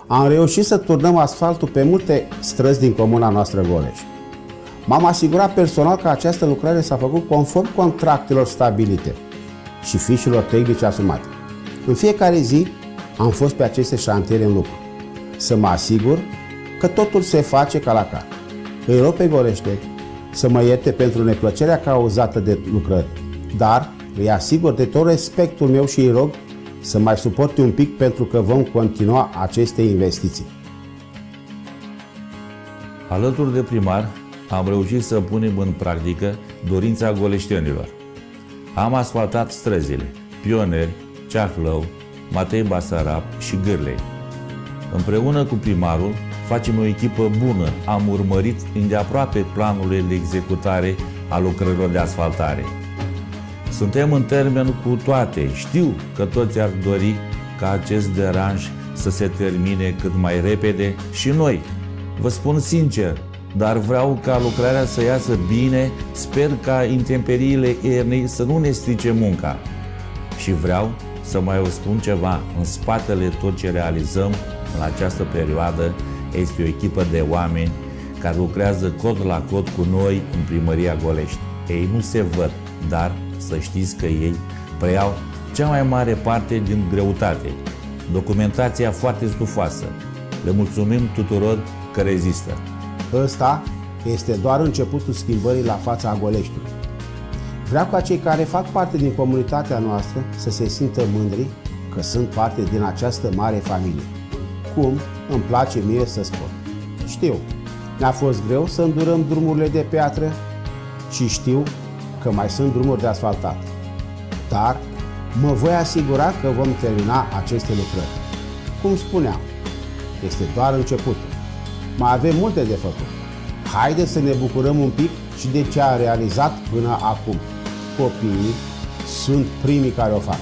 Am reușit să turnăm asfaltul pe multe străzi din comuna noastră Golești. M-am asigurat personal că această lucrare s-a făcut conform contractelor stabilite și fișelor tehnice asumate. În fiecare zi am fost pe aceste șantiere în lucru, să mă asigur că totul se face ca la car. Îi rog pe Goleșteni să mă ierte pentru neplăcerea cauzată de lucrări, dar îi asigur de tot respectul meu și îi rog să mai suporte un pic pentru că vom continua aceste investiții. Alături de primar, am reușit să punem în practică dorința goleștenilor. Am asfaltat străzile Pioneri, Ceahlău, Matei Basarab și Gârlei. Împreună cu primarul facem o echipă bună, am urmărit îndeaproape planurile de executare a lucrărilor de asfaltare. Suntem în termen cu toate. Știu că toți ar dori ca acest deranj să se termine cât mai repede și noi. Vă spun sincer, dar vreau ca lucrarea să iasă bine, sper ca intemperiile iernii să nu ne strice munca. Și vreau să mai vă spun ceva, în spatele tot ce realizăm în această perioadă este o echipă de oameni care lucrează cod la cod cu noi în Primăria Golești. Ei nu se văd, dar să știți că ei preiau cea mai mare parte din greutate. Documentația foarte stufoasă. Le mulțumim tuturor că rezistă. Ăsta este doar începutul schimbării la fața Goleștiului. Vreau ca cei care fac parte din comunitatea noastră să se simtă mândri că sunt parte din această mare familie. Cum îmi place mie să spun. Știu, ne-a fost greu să îndurăm drumurile de piatră și știu că mai sunt drumuri de asfaltat. Dar mă voi asigura că vom termina aceste lucrări. Cum spuneam, este doar începutul. Mai avem multe de făcut. Haideți să ne bucurăm un pic și de ce a realizat până acum. Copiii sunt primii care o fac.